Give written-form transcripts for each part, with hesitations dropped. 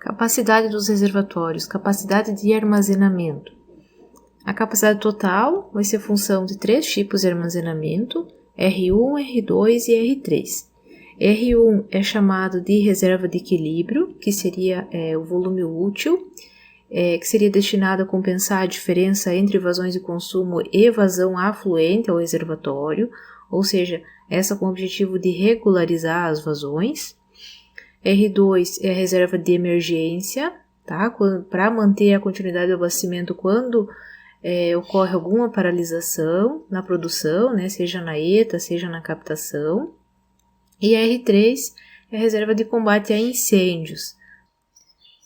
Capacidade dos reservatórios, capacidade de armazenamento. A capacidade total vai ser função de 3 tipos de armazenamento, R1, R2 e R3. R1 é chamado de reserva de equilíbrio, que seria o volume útil, que seria destinado a compensar a diferença entre vazões de consumo e vazão afluente ao reservatório, ou seja, essa com o objetivo de regularizar as vazões. R2 é a reserva de emergência, tá? Para manter a continuidade do abastecimento quando ocorre alguma paralisação na produção, né? Seja na ETA, seja na captação. E R3 é a reserva de combate a incêndios.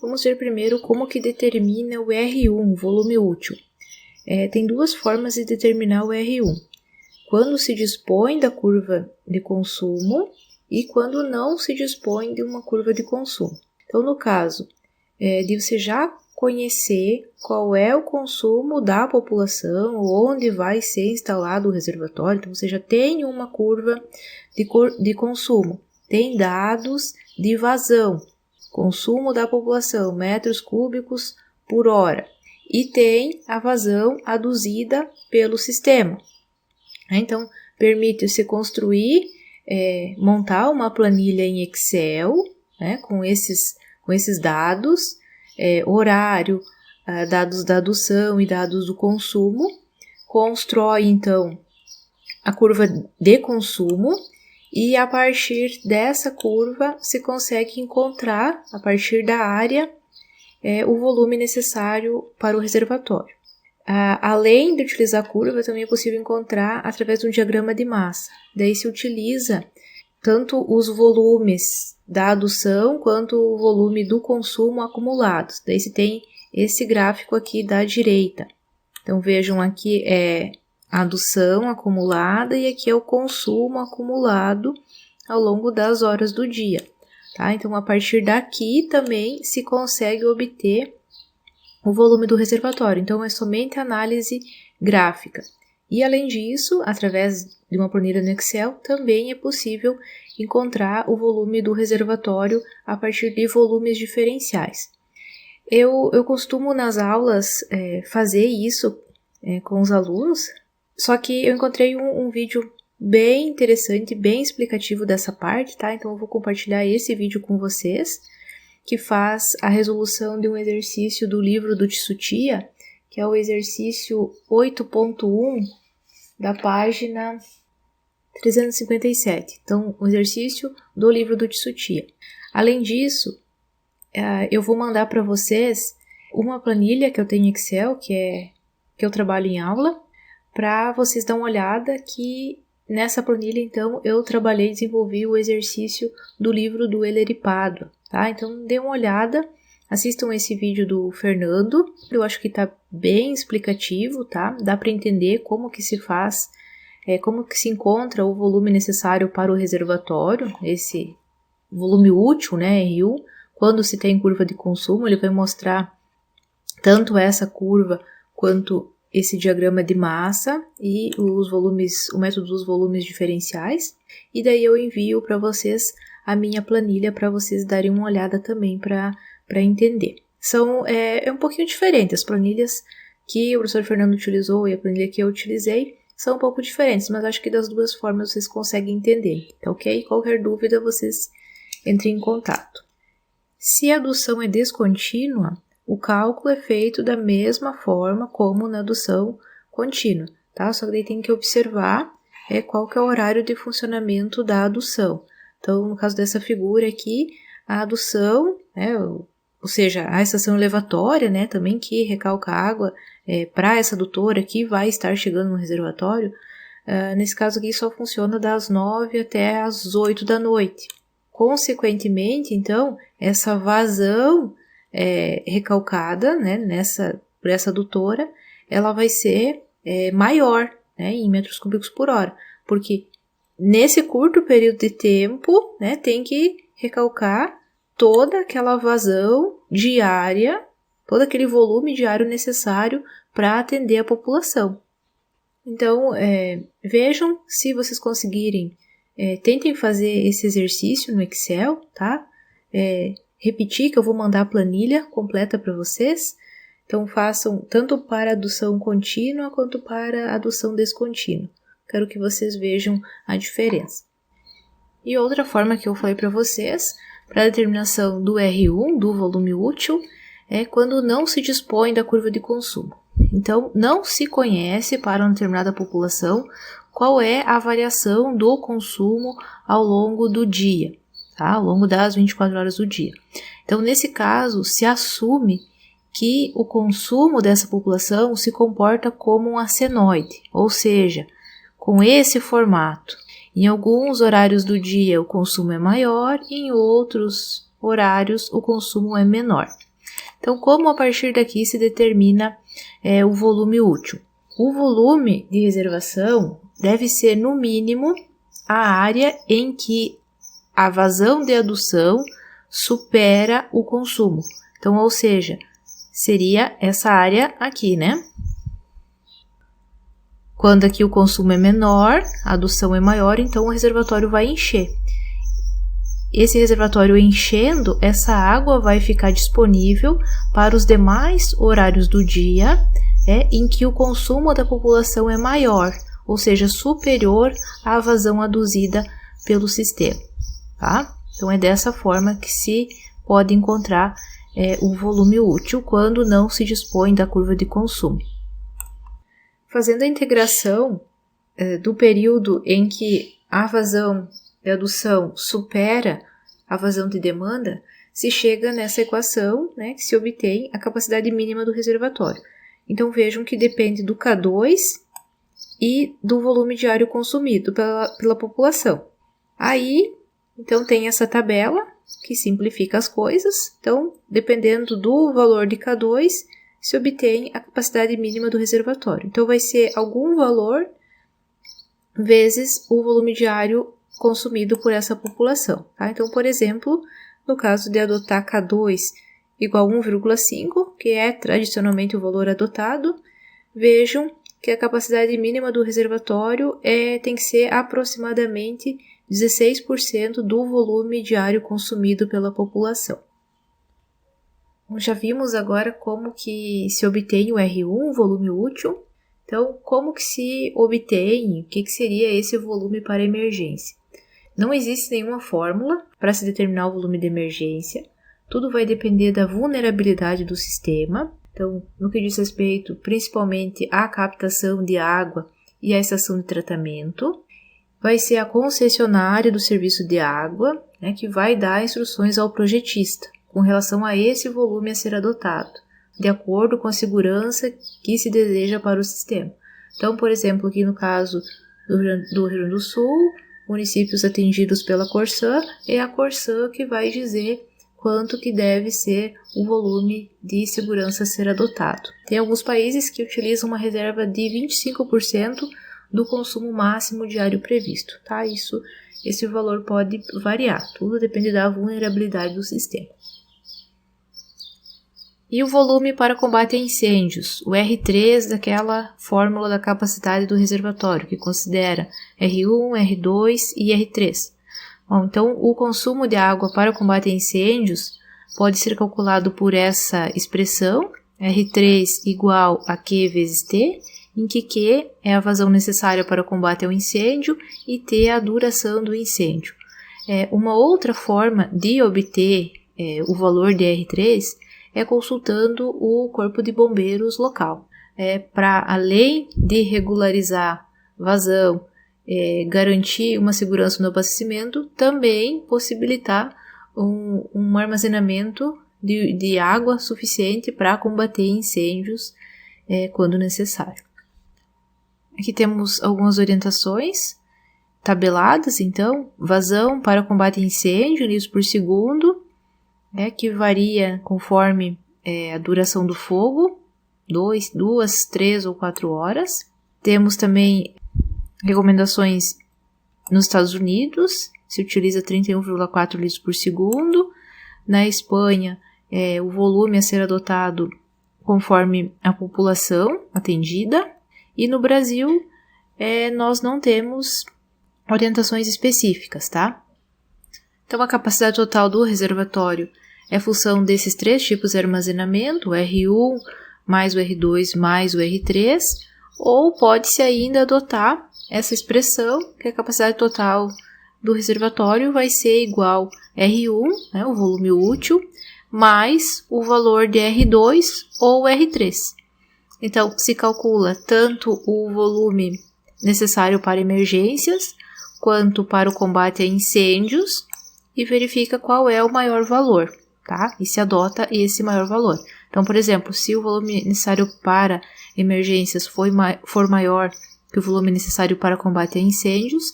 Vamos ver primeiro como que determina o R1, volume útil. Tem 2 formas de determinar o R1. Quando se dispõe da curva de consumo e quando não se dispõe de uma curva de consumo. Então, no caso de você já conhecer qual é o consumo da população, onde vai ser instalado o reservatório, então você já tem uma curva de consumo, tem dados de vazão, consumo da população, metros cúbicos por hora, e tem a vazão aduzida pelo sistema. Então, permite-se construir, montar uma planilha em Excel, né, com esses dados, horário, dados da adução e dados do consumo, constrói então a curva de consumo e a partir dessa curva se consegue encontrar, a partir da área, o volume necessário para o reservatório. Além de utilizar a curva, também é possível encontrar através de um diagrama de massa. Daí se utiliza tanto os volumes da adução quanto o volume do consumo acumulados. Daí se tem esse gráfico aqui da direita. Então vejam aqui a adução acumulada e aqui é o consumo acumulado ao longo das horas do dia. Tá? Então a partir daqui também se consegue obter o volume do reservatório. Então é somente análise gráfica. E além disso, através de uma planilha no Excel, também é possível encontrar o volume do reservatório a partir de volumes diferenciais. Eu costumo nas aulas fazer isso com os alunos, só que eu encontrei um vídeo bem interessante, bem explicativo dessa parte, tá? Então eu vou compartilhar esse vídeo com vocês, que faz a resolução de um exercício do livro do Tsuchiya, que é o exercício 8.1 da página 357. Então, o exercício do livro do Tsuchiya. Além disso, eu vou mandar para vocês uma planilha que eu tenho em Excel, que eu trabalho em aula, para vocês dar uma olhada que nessa planilha, então, eu trabalhei e desenvolvi o exercício do livro do Ellery Padua, tá? Então, dê uma olhada, assistam esse vídeo do Fernando, eu acho que tá bem explicativo, tá? Dá para entender como que se faz, como que se encontra o volume necessário para o reservatório, esse volume útil, né, R1, quando se tem curva de consumo, ele vai mostrar tanto essa curva quanto esse diagrama de massa e o método dos volumes diferenciais, e daí eu envio para vocês a minha planilha para vocês darem uma olhada também para entender. É um pouquinho diferente, as planilhas que o professor Fernando utilizou e a planilha que eu utilizei são um pouco diferentes, mas acho que das 2 formas vocês conseguem entender, tá ok? Qualquer dúvida vocês entrem em contato. Se a adução é descontínua, o cálculo é feito da mesma forma como na adução contínua, tá? Só que daí tem que observar qual que é o horário de funcionamento da adução. Então, no caso dessa figura aqui, a adução, ou seja, a estação elevatória, né, também que recalca água para essa adutora que vai estar chegando no reservatório, nesse caso aqui só funciona das 9 até as 8 da noite. Consequentemente, então, essa vazão recalcada, né, por essa adutora, ela vai ser maior, né, em metros cúbicos por hora, porque nesse curto período de tempo, né, tem que recalcar toda aquela vazão diária, todo aquele volume diário necessário para atender a população. Então, vejam se vocês conseguirem, tentem fazer esse exercício no Excel, tá? repetir que eu vou mandar a planilha completa para vocês. Então, façam tanto para adução contínua quanto para adução descontínua. Quero que vocês vejam a diferença. E outra forma que eu falei para vocês, para a determinação do R1, do volume útil, é quando não se dispõe da curva de consumo. Então, não se conhece para uma determinada população qual é a variação do consumo ao longo do dia, tá? Ao longo das 24 horas do dia. Então, nesse caso, se assume que o consumo dessa população se comporta como um senoide, ou seja, com esse formato. Em alguns horários do dia o consumo é maior, e em outros horários o consumo é menor. Então, como a partir daqui se determina o volume útil? O volume de reservação deve ser, no mínimo, a área em que a vazão de adução supera o consumo. Então, ou seja, seria essa área aqui, né? Quando aqui o consumo é menor, a adução é maior, então o reservatório vai encher. Esse reservatório enchendo, essa água vai ficar disponível para os demais horários do dia, em que o consumo da população é maior, ou seja, superior à vazão aduzida pelo sistema, tá? Então, é dessa forma que se pode encontrar o volume útil quando não se dispõe da curva de consumo. Fazendo a integração do período em que a vazão de adução supera a vazão de demanda, se chega nessa equação, né, que se obtém a capacidade mínima do reservatório. Então, vejam que depende do K2 e do volume diário consumido pela população. Aí, então, tem essa tabela que simplifica as coisas. Então, dependendo do valor de K2, se obtém a capacidade mínima do reservatório. Então, vai ser algum valor vezes o volume diário consumido por essa população. Tá? Então, por exemplo, no caso de adotar K2 igual a 1,5, que é tradicionalmente o valor adotado, vejam que a capacidade mínima do reservatório tem que ser aproximadamente 16% do volume diário consumido pela população. Já vimos agora como que se obtém o R1, volume útil. Então, como que se obtém, o que seria esse volume para emergência? Não existe nenhuma fórmula para se determinar o volume de emergência. Tudo vai depender da vulnerabilidade do sistema. Então, no que diz respeito principalmente à captação de água e à estação de tratamento, vai ser a concessionária do serviço de água, né, que vai dar instruções ao projetista com relação a esse volume a ser adotado, de acordo com a segurança que se deseja para o sistema. Então, por exemplo, aqui no caso do Rio Grande do Sul, municípios atingidos pela Corsã, é a Corsã que vai dizer quanto que deve ser o volume de segurança a ser adotado. Tem alguns países que utilizam uma reserva de 25% do consumo máximo diário previsto, tá? Esse valor pode variar, tudo depende da vulnerabilidade do sistema. E o volume para combate a incêndios, o R3 daquela fórmula da capacidade do reservatório, que considera R1, R2 e R3. Bom, então, o consumo de água para combate a incêndios pode ser calculado por essa expressão, R3 igual a Q vezes T, em que Q é a vazão necessária para o combate ao incêndio e T é a duração do incêndio. Uma outra forma de obter o valor de R3 é consultando o corpo de bombeiros local, para além de regularizar vazão, garantir uma segurança no abastecimento, também possibilitar um armazenamento de água suficiente para combater incêndios quando necessário. Aqui temos algumas orientações tabeladas, então, vazão para combate a incêndio, litros por segundo, que varia conforme a duração do fogo, 2, 3 ou 4 horas. Temos também recomendações nos Estados Unidos, se utiliza 31,4 litros por segundo. Na Espanha, o volume a ser adotado conforme a população atendida. E no Brasil, nós não temos orientações específicas, tá? Então, a capacidade total do reservatório é função desses 3 tipos de armazenamento, o R1 mais o R2 mais o R3, ou pode-se ainda adotar essa expressão, que a capacidade total do reservatório vai ser igual a R1, né, o volume útil, mais o valor de R2 ou R3. Então, se calcula tanto o volume necessário para emergências, quanto para o combate a incêndios, e verifica qual é o maior valor, tá? E se adota esse maior valor. Então, por exemplo, se o volume necessário para emergências for maior que o volume necessário para combate a incêndios,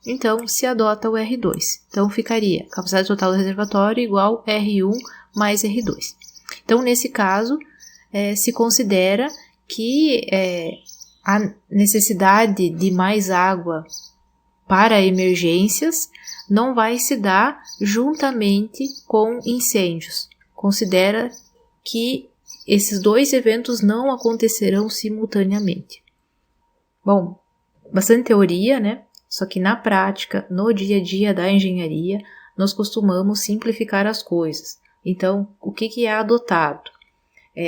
então se adota o R2. Então, ficaria capacidade total do reservatório igual R1 mais R2. Então, nesse caso, se considera que a necessidade de mais água para emergências não vai se dar juntamente com incêndios. Considera que esses 2 eventos não acontecerão simultaneamente. Bom, bastante teoria, né? Só que na prática, no dia a dia da engenharia, nós costumamos simplificar as coisas. Então, o que é adotado?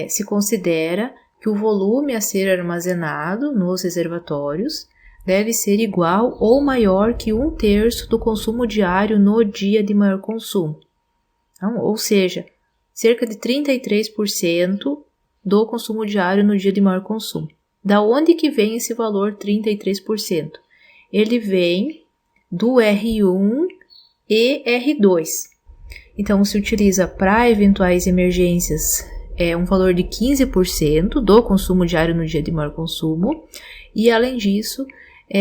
Se considera que o volume a ser armazenado nos reservatórios deve ser igual ou maior que 1/3 do consumo diário no dia de maior consumo. Então, ou seja, cerca de 33% do consumo diário no dia de maior consumo. Da onde que vem esse valor 33%? Ele vem do R1 e R2. Então, se utiliza para eventuais emergências um valor de 15% do consumo diário no dia de maior consumo, e além disso,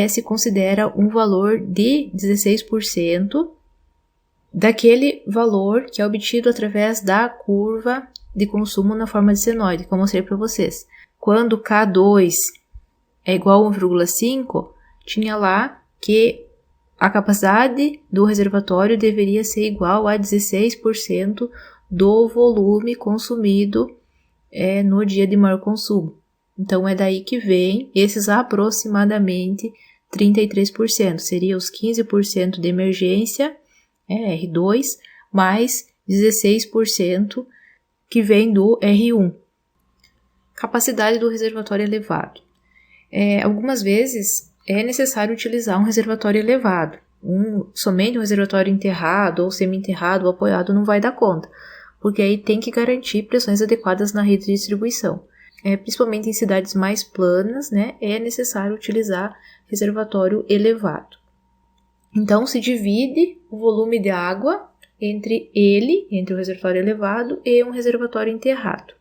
se considera um valor de 16% daquele valor que é obtido através da curva de consumo na forma de senoide, que eu mostrei para vocês. Quando K2 é igual a 1,5, tinha lá que a capacidade do reservatório deveria ser igual a 16% do volume consumido no dia de maior consumo. Então, é daí que vem esses aproximadamente 33%. Seria os 15% de emergência, R2, mais 16% que vem do R1. Capacidade do reservatório elevado. Algumas vezes é necessário utilizar um reservatório elevado. Somente um reservatório enterrado ou semi-enterrado ou apoiado não vai dar conta, porque aí tem que garantir pressões adequadas na rede de distribuição. Principalmente em cidades mais planas, né, é necessário utilizar reservatório elevado. Então, se divide o volume de água entre o reservatório elevado e um reservatório enterrado.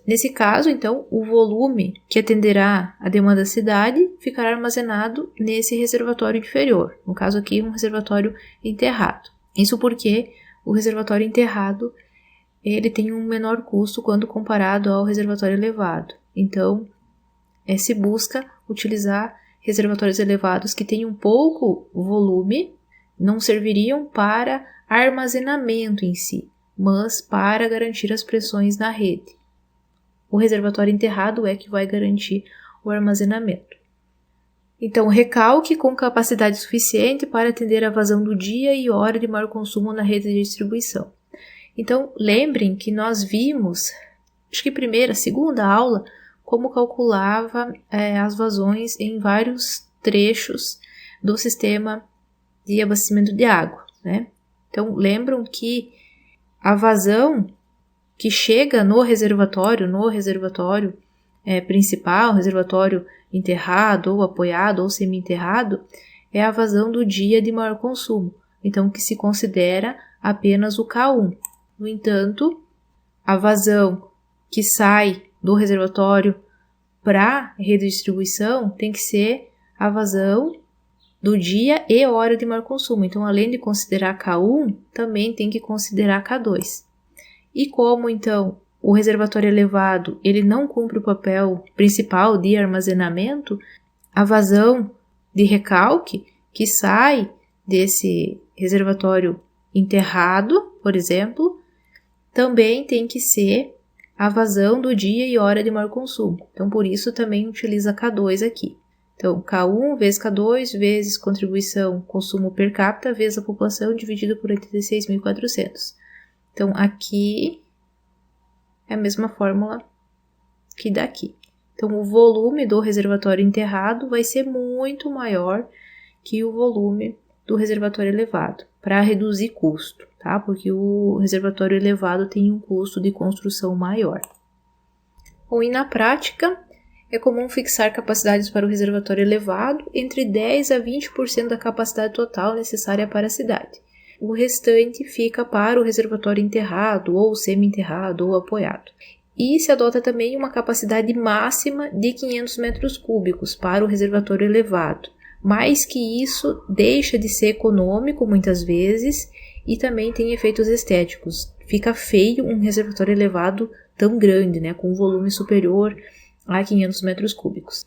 Nesse caso, então, o volume que atenderá a demanda da cidade ficará armazenado nesse reservatório inferior, no caso aqui, um reservatório enterrado. Isso porque o reservatório enterrado ele tem um menor custo quando comparado ao reservatório elevado. Então, se busca utilizar reservatórios elevados que tenham pouco volume, não serviriam para armazenamento em si, mas para garantir as pressões na rede. O reservatório enterrado é que vai garantir o armazenamento. Então, recalque com capacidade suficiente para atender a vazão do dia e hora de maior consumo na rede de distribuição. Então, lembrem que nós vimos, acho que segunda aula, como calculava as vazões em vários trechos do sistema de abastecimento de água, né? Então, lembram que a vazão que chega no reservatório principal, reservatório enterrado ou apoiado ou semi-enterrado, é a vazão do dia de maior consumo, então que se considera apenas o K1. No entanto, a vazão que sai do reservatório para a rede de distribuição tem que ser a vazão do dia e hora de maior consumo. Então, além de considerar K1, também tem que considerar K2. E como, então, o reservatório elevado ele não cumpre o papel principal de armazenamento, a vazão de recalque que sai desse reservatório enterrado, por exemplo, também tem que ser a vazão do dia e hora de maior consumo. Então, por isso, também utiliza K2 aqui. Então, K1 vezes K2 vezes contribuição consumo per capita vezes a população dividido por 86.400. Então, aqui é a mesma fórmula que daqui. Então, o volume do reservatório enterrado vai ser muito maior que o volume do reservatório elevado, para reduzir custo, tá? Porque o reservatório elevado tem um custo de construção maior. Bom, e na prática, é comum fixar capacidades para o reservatório elevado entre 10% a 20% da capacidade total necessária para a cidade. O restante fica para o reservatório enterrado, ou semi-enterrado, ou apoiado. E se adota também uma capacidade máxima de 500 metros cúbicos para o reservatório elevado. Mais que isso, deixa de ser econômico muitas vezes e também tem efeitos estéticos. Fica feio um reservatório elevado tão grande, né, com um volume superior a 500 metros cúbicos.